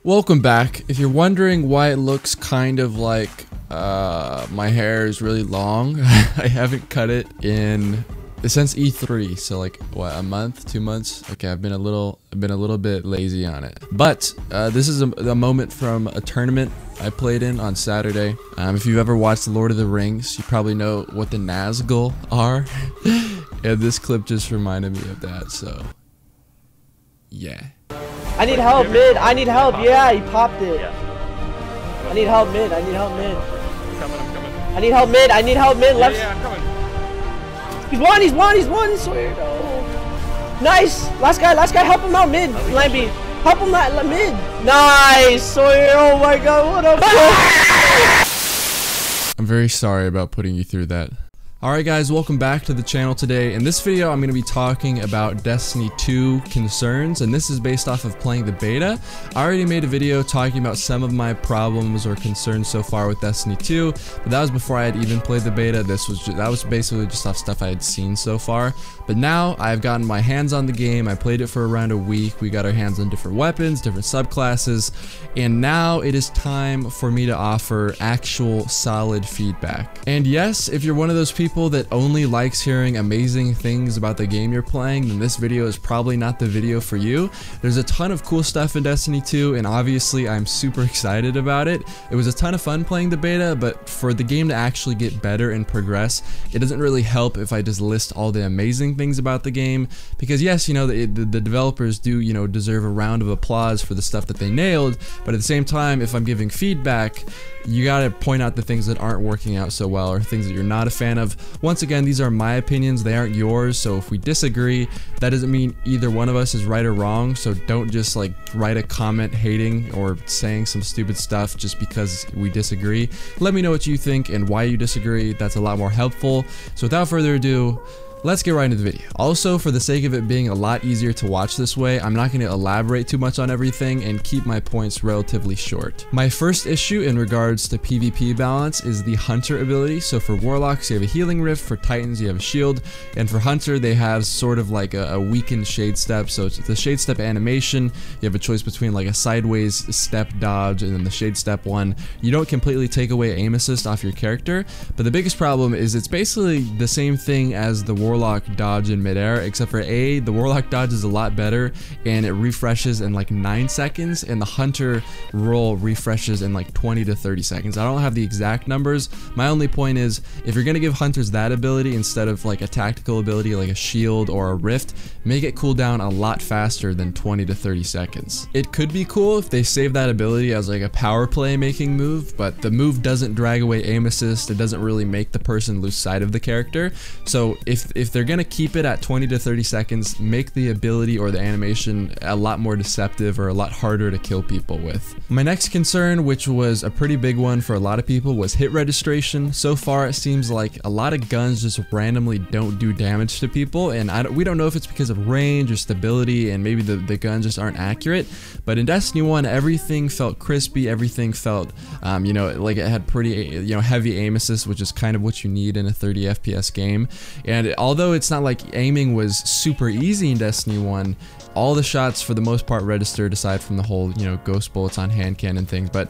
Welcome back. If you're wondering why it looks kind of like my hair is really long, I haven't cut it since E3, so like what, a month, 2 months? Okay, I've been a little bit lazy on it. But this is a moment from a tournament I played in on Saturday. If you've ever watched Lord of the Rings, you probably know what the Nazgul are. And this clip just reminded me of that, so yeah. I need help, mid. I need help. Yeah, he popped it. I need help, mid. I need help, mid. I'm coming. I need help, mid. I need help, mid. Left. Yeah, I'm coming. He's one. Swear. Oh. Nice. Last guy. Help him out, mid. Lamby. Help him out, mid. Nice. Sawyer. Oh my God. What up? I'm very sorry about putting you through that. Alright guys, welcome back to the channel today. In this video, I'm going to be talking about Destiny 2 concerns, and this is based off of playing the beta. I already made a video talking about some of my problems or concerns so far with Destiny 2, but that was before I had even played the beta. That was basically just off stuff I had seen so far. But now I've gotten my hands on the game. I played it for around a week. We got our hands on different weapons, different subclasses, and now it is time for me to offer actual solid feedback. And yes, if you're one of those people that only likes hearing amazing things about the game you're playing, then this video is probably not the video for you. There's a ton of cool stuff in Destiny 2, and obviously I'm super excited about it. It was a ton of fun playing the beta, but for the game to actually get better and progress, it doesn't really help if I just list all the amazing things about the game, because yes, you know, the developers do, you know, deserve a round of applause for the stuff that they nailed, but at the same time, if I'm giving feedback, you gotta point out the things that aren't working out so well or things that you're not a fan of. Once again, these are my opinions, they aren't yours, so if we disagree, that doesn't mean either one of us is right or wrong, so don't just like write a comment hating or saying some stupid stuff just because we disagree. Let me know what you think and why you disagree. That's a lot more helpful. So without further ado, let's get right into the video. Also, for the sake of it being a lot easier to watch this way, I'm not going to elaborate too much on everything and keep my points relatively short. My first issue in regards to PvP balance is the Hunter ability. So for Warlocks, you have a healing rift, for Titans, you have a shield, and for Hunter, they have sort of like a weakened shade step. So it's the shade step animation, you have a choice between like a sideways step dodge and then the shade step one. You don't completely take away aim assist off your character, but the biggest problem is it's basically the same thing as the Warlock dodge in midair, except for the Warlock dodge is a lot better and it refreshes in like 9 seconds, and the Hunter roll refreshes in like 20 to 30 seconds. I don't have the exact numbers. My only point is, if you're gonna give Hunters that ability instead of like a tactical ability like a shield or a rift, make it cool down a lot faster than 20 to 30 seconds. It could be cool if they save that ability as like a power play making move, but the move doesn't drag away aim assist. It doesn't really make the person lose sight of the character. So if they're gonna keep it at 20 to 30 seconds, make the ability or the animation a lot more deceptive or a lot harder to kill people with. My next concern, which was a pretty big one for a lot of people, was hit registration. So far, it seems like a lot of guns just randomly don't do damage to people, and we don't know if it's because of range or stability, and maybe the guns just aren't accurate. But in Destiny 1, everything felt crispy, everything felt, you know, like it had pretty, you know, heavy aim assist, which is kind of what you need in a 30 FPS game. And although it's not like aiming was super easy in Destiny 1, all the shots for the most part registered, aside from the whole, you know, ghost bullets on hand cannon thing. But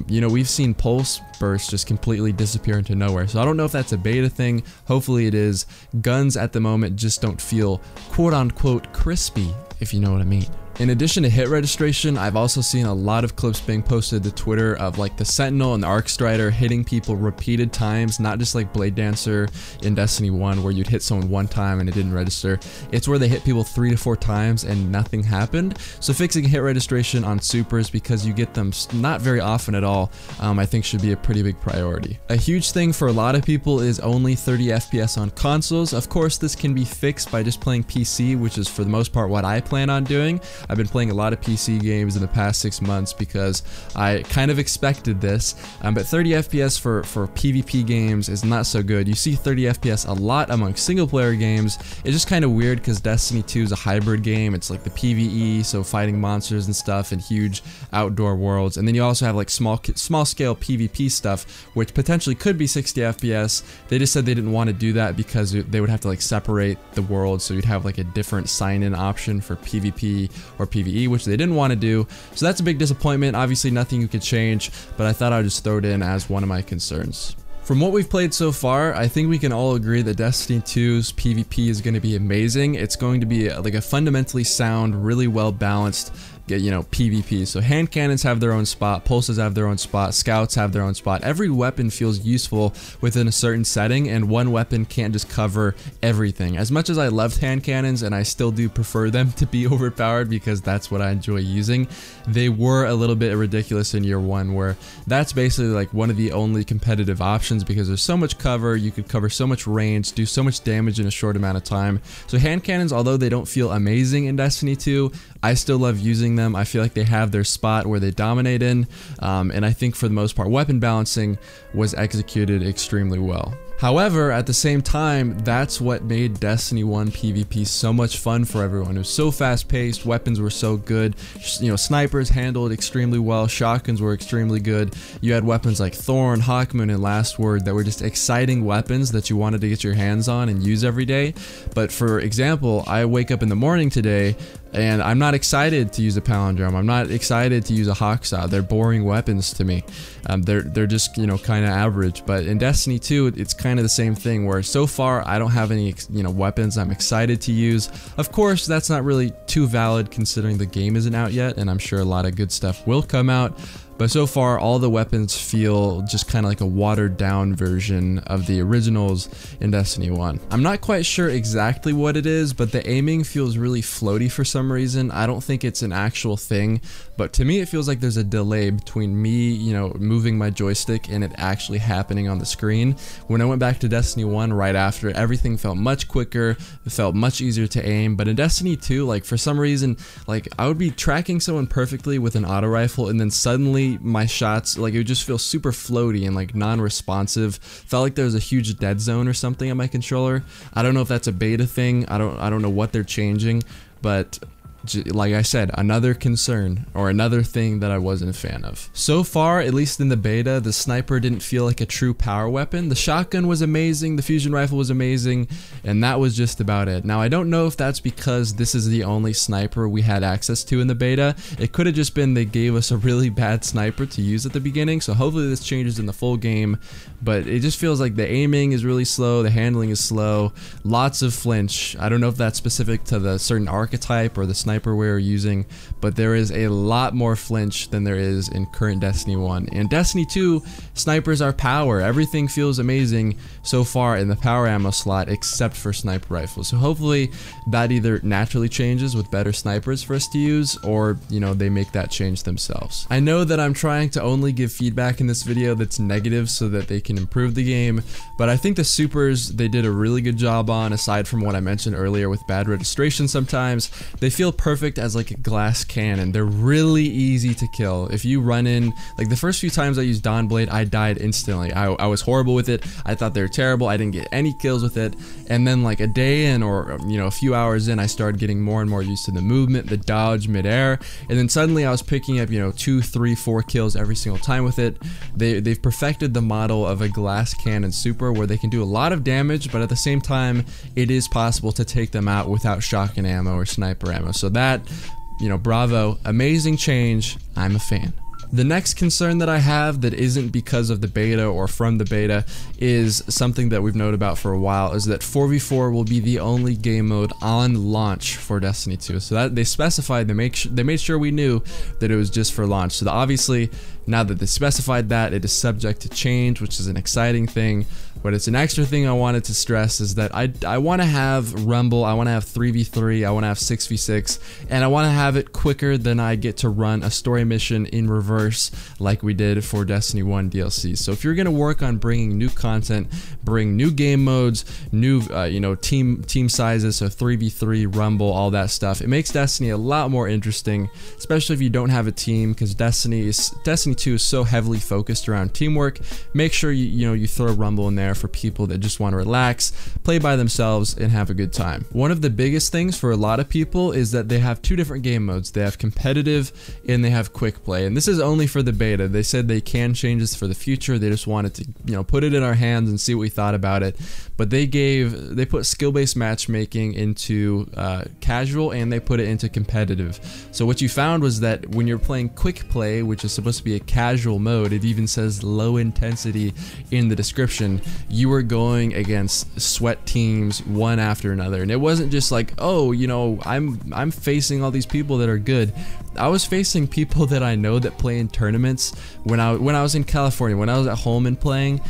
you know, we've seen pulse bursts just completely disappear into nowhere, so I don't know if that's a beta thing. Hopefully it is. Guns at the moment just don't feel quote-unquote crispy, if you know what I mean. In addition to hit registration, I've also seen a lot of clips being posted to Twitter of like the Sentinel and the Arc Strider hitting people repeated times, not just like Blade Dancer in Destiny 1 where you'd hit someone one time and it didn't register. It's where they hit people 3 to 4 times and nothing happened. So fixing hit registration on supers, because you get them not very often at all, I think should be a pretty big priority. A huge thing for a lot of people is only 30 FPS on consoles. Of course, this can be fixed by just playing PC, which is for the most part what I plan on doing. I've been playing a lot of PC games in the past 6 months because I kind of expected this, but 30 FPS for PvP games is not so good. You see 30 FPS a lot among single player games. It's just kind of weird because Destiny 2 is a hybrid game. It's like the PvE, so fighting monsters and stuff in huge outdoor worlds, and then you also have like small scale PvP stuff, which potentially could be 60 FPS. They just said they didn't want to do that because they would have to like separate the world, so you'd have like a different sign-in option for PvP or PvE, which they didn't want to do. So that's a big disappointment. Obviously nothing you could change, but I thought I'd just throw it in as one of my concerns. From what we've played so far, I think we can all agree that Destiny 2's PvP is going to be amazing. It's going to be like a fundamentally sound, really well balanced, you know, PvP. So hand cannons have their own spot, pulses have their own spot, scouts have their own spot. Every weapon feels useful within a certain setting, and one weapon can't just cover everything. As much as I loved hand cannons, and I still do prefer them to be overpowered because that's what I enjoy using, they were a little bit ridiculous in year one, where that's basically like one of the only competitive options because there's so much cover, you could cover so much range, do so much damage in a short amount of time. So hand cannons, although they don't feel amazing in Destiny 2, I still love using them. I feel like they have their spot where they dominate in, and I think for the most part weapon balancing was executed extremely well. However, at the same time, that's what made Destiny 1 PvP so much fun for everyone. It was so fast paced, weapons were so good, you know, snipers handled extremely well, shotguns were extremely good. You had weapons like Thorn, Hawkmoon, and Last Word that were just exciting weapons that you wanted to get your hands on and use every day. But for example, I wake up in the morning today and I'm not excited to use a palindrome. I'm not excited to use a Hawksaw. They're boring weapons to me. They're just, you know, kind of average. But in Destiny 2, it's kind of the same thing, where so far I don't have any, you know, weapons I'm excited to use. Of course, that's not really too valid considering the game isn't out yet, and I'm sure a lot of good stuff will come out. But so far, all the weapons feel just kind of like a watered down version of the originals in Destiny 1. I'm not quite sure exactly what it is, but the aiming feels really floaty for some reason. I don't think it's an actual thing, but to me it feels like there's a delay between me, you know, moving my joystick and it actually happening on the screen. When I went back to Destiny 1 right after, everything felt much quicker, it felt much easier to aim. But in Destiny 2, like for some reason, like I would be tracking someone perfectly with an auto rifle and then suddenly my shots, like it would just feel super floaty and like non-responsive. Felt like there was a huge dead zone or something on my controller. I don't know if that's a beta thing. I don't know what they're changing, but like I said, another concern or another thing that I wasn't a fan of. So far, at least in the beta, the sniper didn't feel like a true power weapon. The shotgun was amazing, the fusion rifle was amazing, and that was just about it. Now, I don't know if that's because this is the only sniper we had access to in the beta. It could have just been they gave us a really bad sniper to use at the beginning, so hopefully this changes in the full game, but it just feels like the aiming is really slow, the handling is slow, lots of flinch. I don't know if that's specific to the certain archetype or the sniper we're using, but there is a lot more flinch than there is in current Destiny 1. In Destiny 2, snipers are power. Everything feels amazing so far in the power ammo slot except for sniper rifles. So hopefully that either naturally changes with better snipers for us to use, or, you know, they make that change themselves. I know that I'm trying to only give feedback in this video that's negative so that they can improve the game, but I think the supers they did a really good job on, aside from what I mentioned earlier with bad registration sometimes. They feel perfect as like a glass cannon. They're really easy to kill. If you run in, like the first few times I used Dawnblade, I died instantly. I was horrible with it. I thought they were terrible. I didn't get any kills with it. And then like a day in, or you know, a few hours in, I started getting more and more used to the movement, the dodge midair, and then suddenly I was picking up, you know, 2, 3, 4 kills every single time with it. They've perfected the model of a glass cannon super where they can do a lot of damage, but at the same time it is possible to take them out without shotgun ammo or sniper ammo. So that, you know, bravo, amazing change. I'm a fan. The next concern that I have that isn't because of the beta or from the beta is something that we've known about for a while, is that 4v4 will be the only game mode on launch for Destiny 2. So that they specified, they made sure we knew that it was just for launch. So obviously now that they specified that, it is subject to change, which is an exciting thing. But it's an extra thing I wanted to stress, is that I want to have Rumble, I want to have 3v3, I want to have 6v6, and I want to have it quicker than I get to run a story mission in reverse like we did for Destiny 1 DLC. So if you're going to work on bringing new content, bring new game modes, new you know, team sizes, so 3v3, Rumble, all that stuff, it makes Destiny a lot more interesting, especially if you don't have a team, because Destiny 2 is so heavily focused around teamwork. Make sure you throw Rumble in there for people that just want to relax, play by themselves, and have a good time. One of the biggest things for a lot of people is that they have two different game modes. They have competitive and they have quick play, and this is only for the beta. They said they can change this for the future. They just wanted to, you know, put it in our hands and see what we thought about it. but they put skill-based matchmaking into casual, and they put it into competitive. So what you found was that when you're playing quick play, which is supposed to be a casual mode, it even says low intensity in the description, you were going against sweat teams one after another. And it wasn't just like, oh, you know, I'm facing all these people that are good. I was facing people that I know that play in tournaments. When I was in California, when I was at home and playing,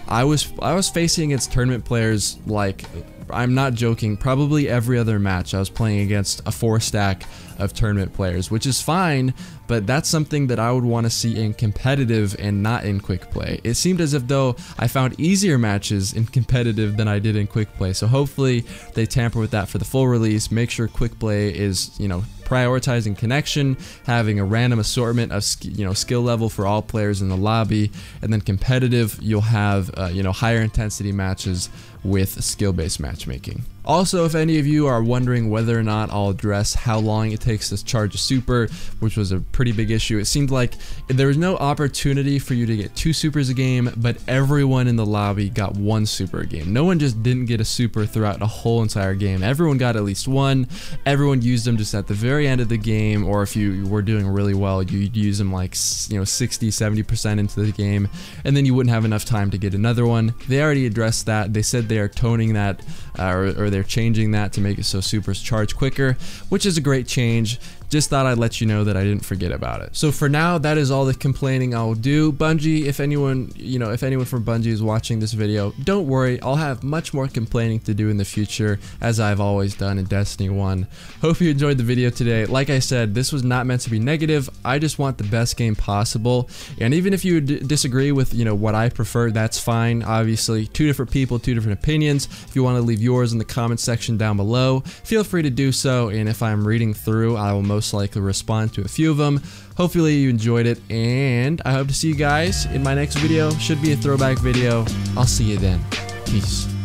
I was facing against tournament players like, I'm not joking, probably every other match I was playing against a 4-stack of tournament players, which is fine, but that's something that I would want to see in competitive and not in quick play. It seemed as if though I found easier matches in competitive than I did in quick play, so hopefully they tamper with that for the full release, make sure quick play is, you know, prioritizing connection, having a random assortment of skill level for all players in the lobby, and then competitive you'll have higher intensity matches with skill-based matchmaking. Also, if any of you are wondering whether or not I'll address how long it takes to charge a super, which was a pretty big issue, it seemed like there was no opportunity for you to get 2 supers a game, but everyone in the lobby got 1 super a game. No one just didn't get a super throughout a whole entire game. Everyone got at least 1. Everyone used them just at the very end of the game, or if you were doing really well, you'd use them like 60-70% into the game, and then you wouldn't have enough time to get another one. They already addressed that. They said they are toning that, or they're changing that to make it so supers charge quicker, which is a great change. Just thought I'd let you know that I didn't forget about it. So for now, that is all the complaining I'll do. Bungie, if anyone from Bungie is watching this video, don't worry, I'll have much more complaining to do in the future, as I've always done in Destiny 1. Hope you enjoyed the video today. Like I said, this was not meant to be negative. I just want the best game possible. And even if you disagree with, what I prefer, that's fine. Obviously, 2 different people, 2 different opinions. If you want to leave yours in the comment section down below, feel free to do so. And if I'm reading through, I will most likely respond to a few of them. Hopefully you enjoyed it, and I hope to see you guys in my next video. Should be a throwback video. I'll see you then. Peace.